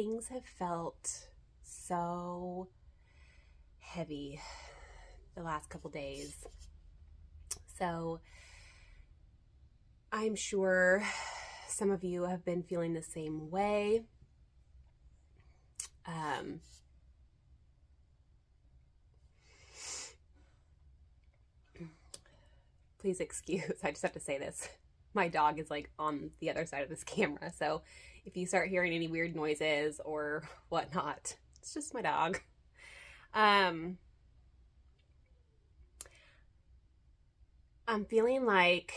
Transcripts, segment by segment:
things have felt so heavy the last couple days. So I'm sure some of you have been feeling the same way. Please excuse, I just have to say this. My dog is like on the other side of this camera, so if you start hearing any weird noises or whatnot, it's just my dog. I'm feeling like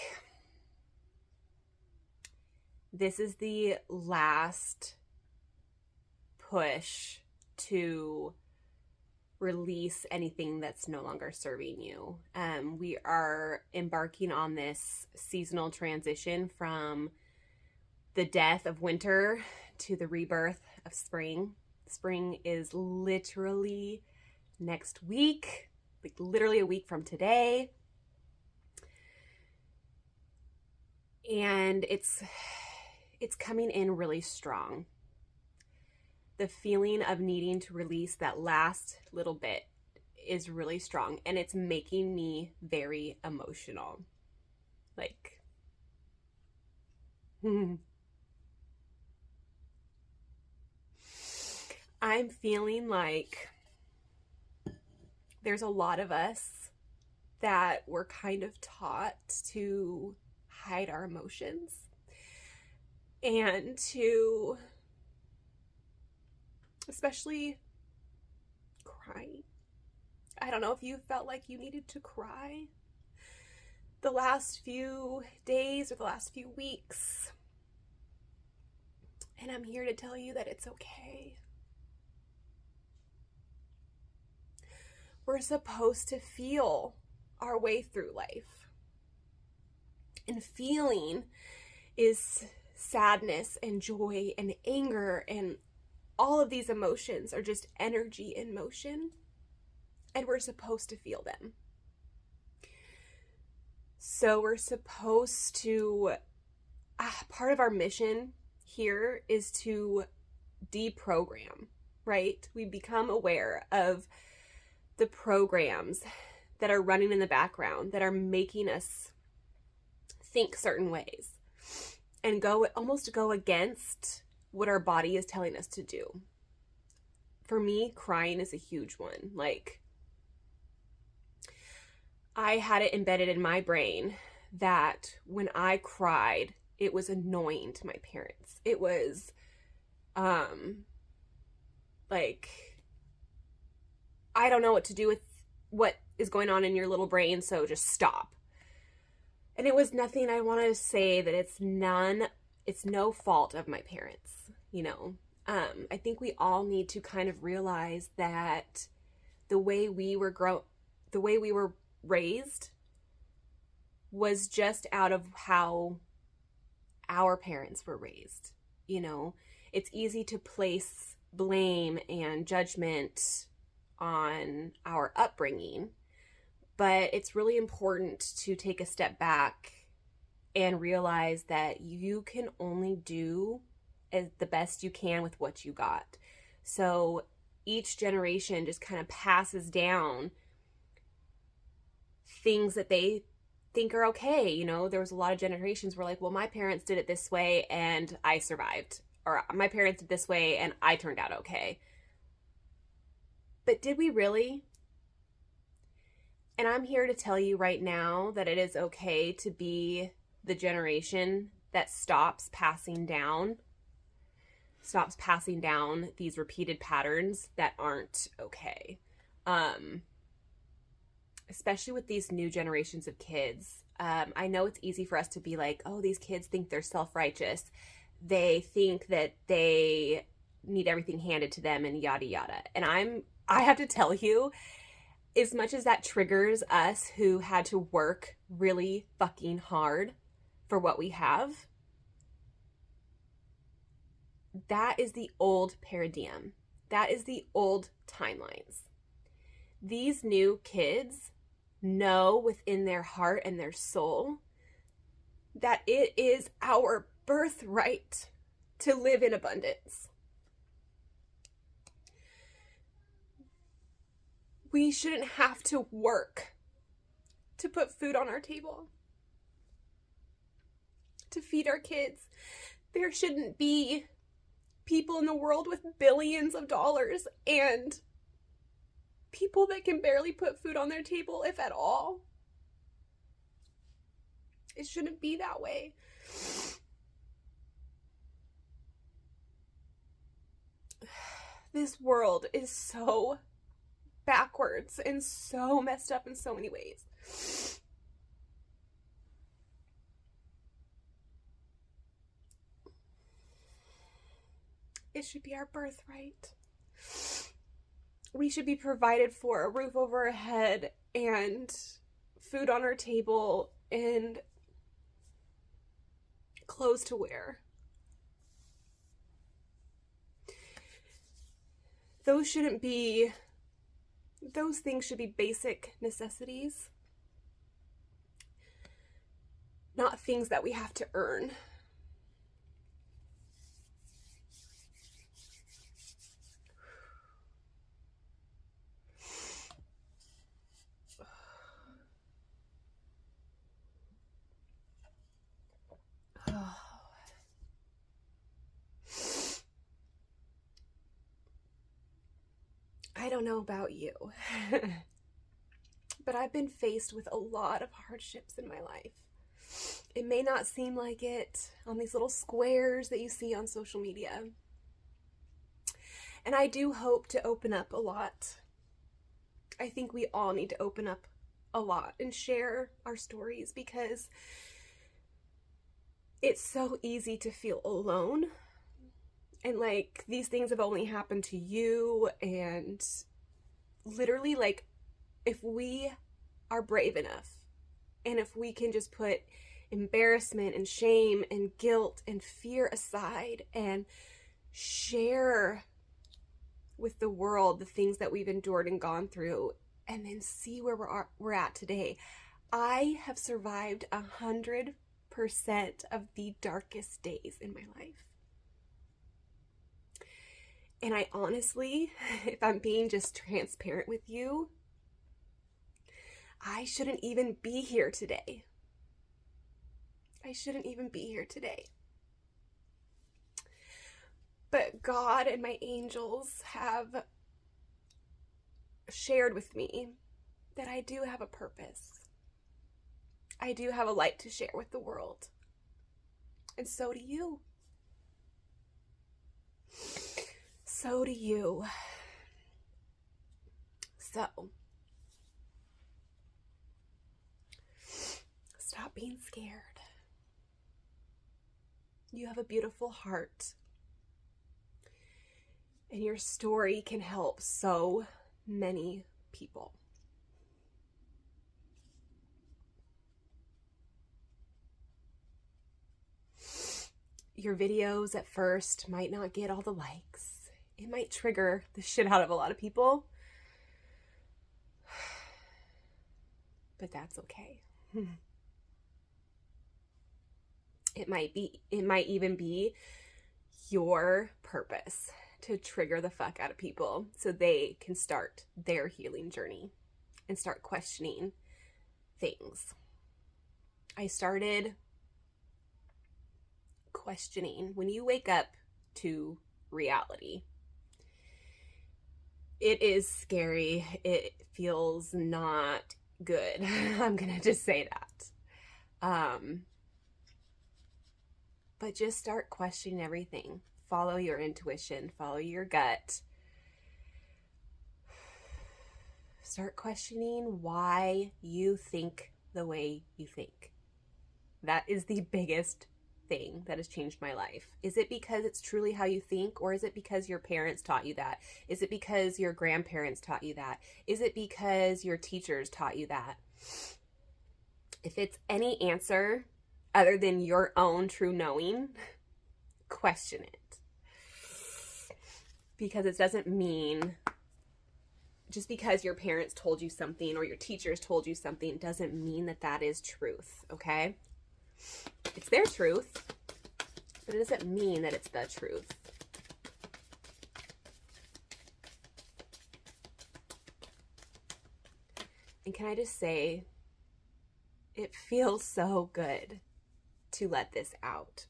this is the last push to release anything that's no longer serving you. We are embarking on this seasonal transition from the death of winter to the rebirth of spring. Spring is literally next week, like literally a week from today. And it's coming in really strong. The feeling of needing to release that last little bit is really strong, and it's making me very emotional. Like, I'm feeling like there's a lot of us that we're kind of taught to hide our emotions and to, especially crying. I don't know if you felt like you needed to cry the last few days or the last few weeks. And I'm here to tell you that it's okay. We're supposed to feel our way through life. And feeling is sadness and joy and anger, and all of these emotions are just energy in motion, and we're supposed to feel them. So we're supposed to, part of our mission here is to deprogram, right? We become aware of the programs that are running in the background that are making us think certain ways and almost go against what our body is telling us to do. For me, crying is a huge one. Like, I had it embedded in my brain that when I cried, it was annoying to my parents. It was, like, I don't know what to do with what is going on in your little brain, so just stop. And it was nothing. I want to say that it's no fault of my parents, you know. I think we all need to kind of realize that the way we were raised was just out of how our parents were raised. You know, it's easy to place blame and judgment on our upbringing, but it's really important to take a step back and realize that you can only do as the best you can with what you got. So each generation just kind of passes down things that they think are okay. You know, there was a lot of generations where like, well, my parents did it this way and I survived, or my parents did this way and I turned out okay. But did we really? And I'm here to tell you right now that it is okay to be the generation that stops passing down these repeated patterns that aren't okay. Especially with these new generations of kids. I know it's easy for us to be like, oh, these kids think they're self-righteous. They think that they need everything handed to them and yada yada. And I have to tell you, as much as that triggers us who had to work really fucking hard for what we have, that is the old paradigm. That is the old timelines. These new kids know within their heart and their soul that it is our birthright to live in abundance. We shouldn't have to work to put food on our table, to feed our kids. There shouldn't be people in the world with billions of dollars and people that can barely put food on their table, if at all. It shouldn't be that way. This world is so backwards and so messed up in so many ways. It should be our birthright. We should be provided for, a roof over our head and food on our table and clothes to wear. Those things should be basic necessities, not things that we have to earn. I don't know about you, but I've been faced with a lot of hardships in my life. It may not seem like it on these little squares that you see on social media. And I do hope to open up a lot. I think we all need to open up a lot and share our stories, because it's so easy to feel alone. And like, these things have only happened to you, and literally, like, if we are brave enough, and if we can just put embarrassment and shame and guilt and fear aside and share with the world the things that we've endured and gone through, and then see where we're at today. I have survived 100% of the darkest days in my life. And I honestly, if I'm being just transparent with you, I shouldn't even be here today. I shouldn't even be here today. But God and my angels have shared with me that I do have a purpose. I do have a light to share with the world. And so do you. So do you. So, stop being scared. You have a beautiful heart. And your story can help so many people. Your videos at first might not get all the likes. It might trigger the shit out of a lot of people. But that's okay. It might even be your purpose to trigger the fuck out of people so they can start their healing journey and start questioning things. I started questioning when you wake up to reality. It is scary. It feels not good. I'm gonna just say that. But just start questioning everything. Follow your intuition. Follow your gut. Start questioning why you think the way you think. That is the biggest thing that has changed my life. Is it because it's truly how you think, or is it because your parents taught you that? Is it because your grandparents taught you that? Is it because your teachers taught you that? If it's any answer other than your own true knowing, question it. Because it doesn't mean, just because your parents told you something or your teachers told you something doesn't mean that that is truth, okay? It's their truth, but it doesn't mean that it's the truth. And can I just say, it feels so good to let this out.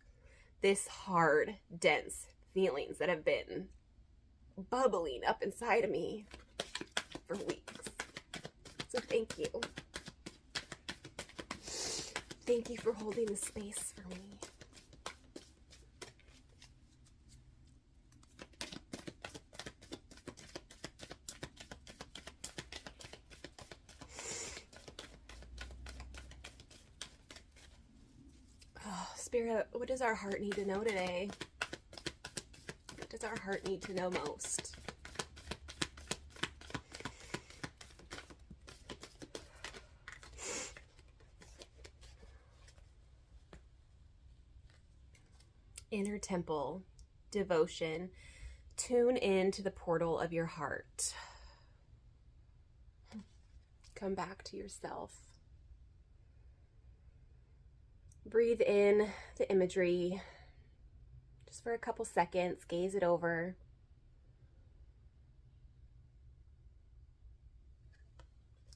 This hard, dense feelings that have been bubbling up inside of me for weeks. So thank you. Thank you for holding the space for me. Oh, Spirit, what does our heart need to know today? What does our heart need to know most? Inner temple, devotion, tune in to the portal of your heart. Come back to yourself. Breathe in the imagery just for a couple seconds, gaze it over.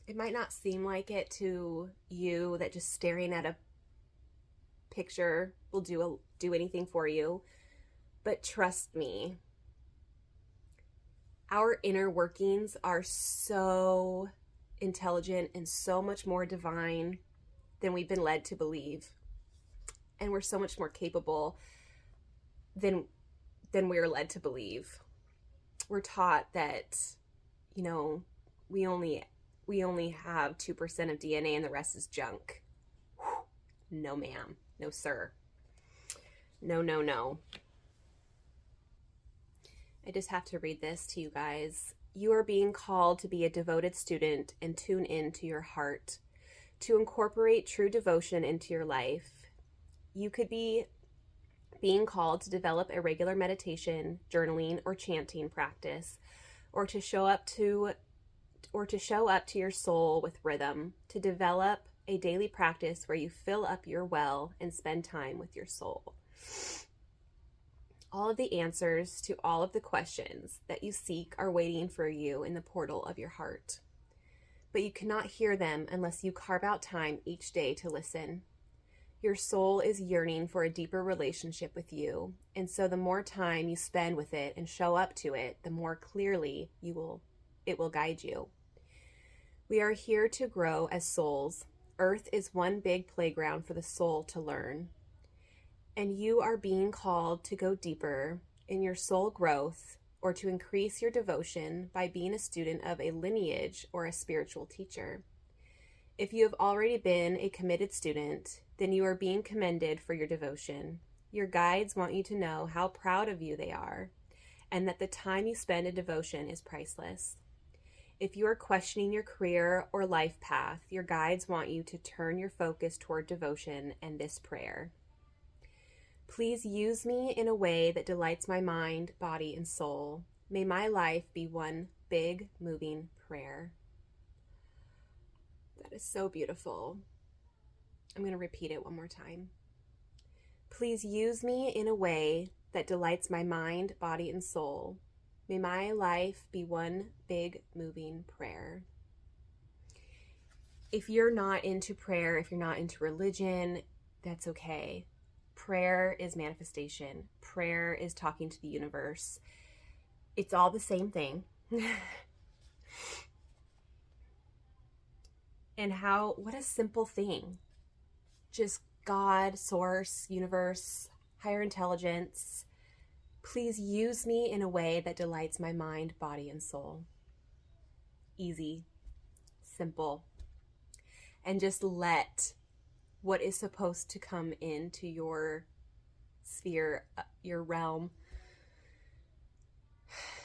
It might not seem like it to you that just staring at a picture will do anything for you, but trust me, our inner workings are so intelligent and so much more divine than we've been led to believe, and we're so much more capable than we're led to believe. We're taught that, you know, we only have 2% of DNA and the rest is junk. No ma'am. No, sir. No, no, no. I just have to read this to you guys. You are being called to be a devoted student and tune in to your heart, to incorporate true devotion into your life. You could be being called to develop a regular meditation, journaling, or chanting practice, or to show up to your soul with rhythm, to develop a daily practice where you fill up your well and spend time with your soul. All of the answers to all of the questions that you seek are waiting for you in the portal of your heart. But you cannot hear them unless you carve out time each day to listen. Your soul is yearning for a deeper relationship with you, and so the more time you spend with it and show up to it, the more clearly it will guide you. We are here to grow as souls. Earth is one big playground for the soul to learn. And you are being called to go deeper in your soul growth or to increase your devotion by being a student of a lineage or a spiritual teacher. If you have already been a committed student, then you are being commended for your devotion. Your guides want you to know how proud of you they are, and that the time you spend in devotion is priceless. If you are questioning your career or life path, your guides want you to turn your focus toward devotion and this prayer. Please use me in a way that delights my mind, body, and soul. May my life be one big, moving prayer. That is so beautiful. I'm going to repeat it one more time. Please use me in a way that delights my mind, body, and soul. May my life be one big, moving prayer. If you're not into prayer, if you're not into religion, that's okay. Prayer is manifestation. Prayer is talking to the universe. It's all the same thing. And what a simple thing. Just God, source, universe, higher intelligence. Please use me in a way that delights my mind, body, and soul. Easy, simple. And just let what is supposed to come into your sphere, your realm,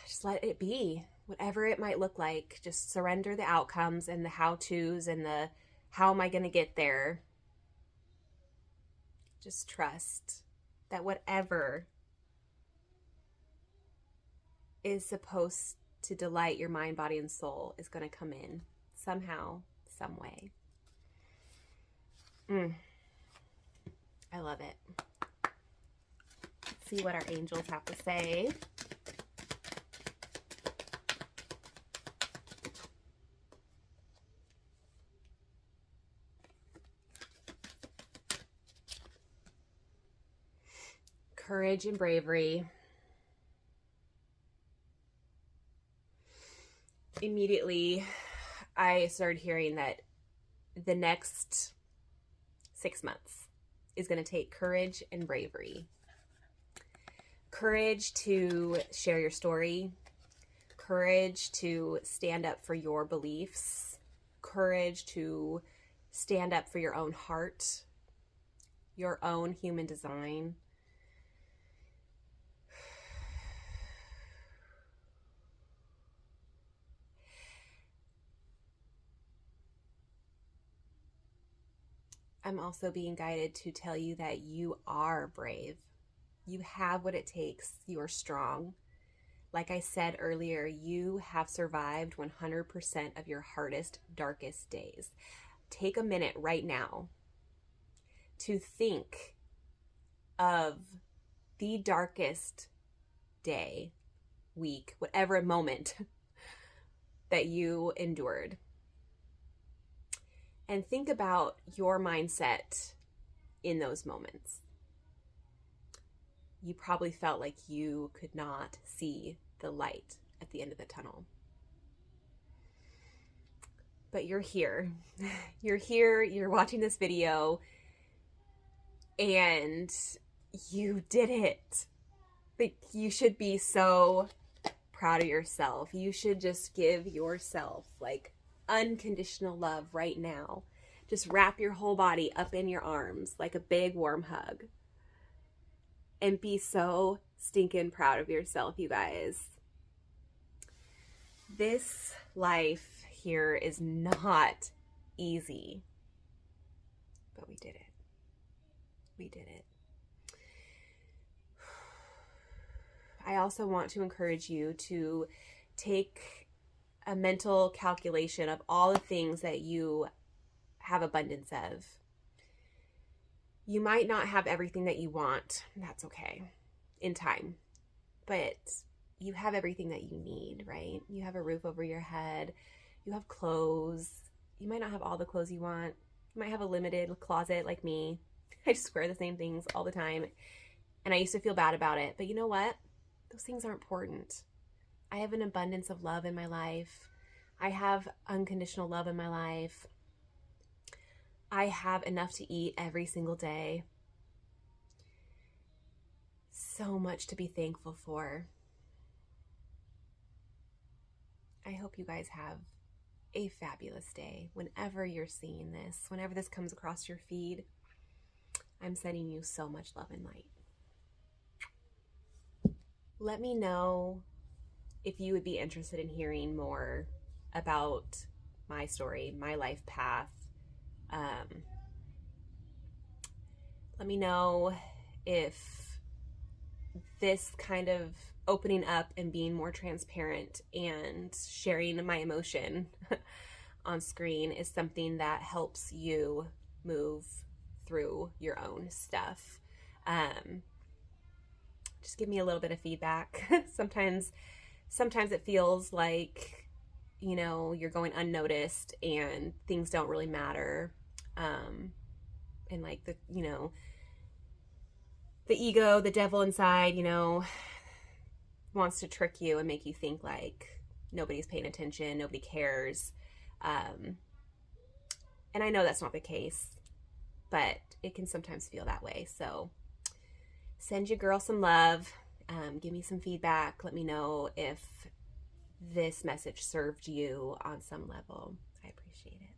just let it be. Whatever it might look like, just surrender the outcomes and the how-tos and the how am I going to get there. Just trust that whatever is supposed to delight your mind, body, and soul is going to come in somehow, some way. I love it. Let's see what our angels have to say. courage and bravery. Immediately, I started hearing that the next 6 months is going to take courage and bravery. Courage to share your story, courage to stand up for your beliefs, courage to stand up for your own heart, your own human design. I'm also being guided to tell you that you are brave. You have what it takes. You are strong. Like I said earlier, you have survived 100% of your hardest, darkest days. Take a minute right now to think of the darkest day, week, whatever moment that you endured. And think about your mindset in those moments. You probably felt like you could not see the light at the end of the tunnel. But you're here. You're here, you're watching this video, and you did it. Like, you should be so proud of yourself. You should just give yourself like unconditional love right now. Just wrap your whole body up in your arms like a big warm hug. And be so stinking proud of yourself, you guys. This life here is not easy. But we did it. We did it. I also want to encourage you to take a mental calculation of all the things that you have abundance of. You might not have everything that you want. That's okay. In time. But you have everything that you need, right? You have a roof over your head. You have clothes. You might not have all the clothes you want. You might have a limited closet like me. I just wear the same things all the time. And I used to feel bad about it. But you know what? Those things are important. I have an abundance of love in my life. I have unconditional love in my life. I have enough to eat every single day. So much to be thankful for. I hope you guys have a fabulous day whenever you're seeing this, whenever this comes across your feed. I'm sending you so much love and light. Let me know if you would be interested in hearing more about my story, my life path. Let me know if this kind of opening up and being more transparent and sharing my emotion on screen is something that helps you move through your own stuff. Just give me a little bit of feedback. Sometimes it feels like, you know, you're going unnoticed and things don't really matter. And like the, you know, the ego, the devil inside, you know, wants to trick you and make you think like nobody's paying attention, nobody cares. And I know that's not the case, but it can sometimes feel that way. So send your girl some love. Give me some feedback. Let me know if this message served you on some level. I appreciate it.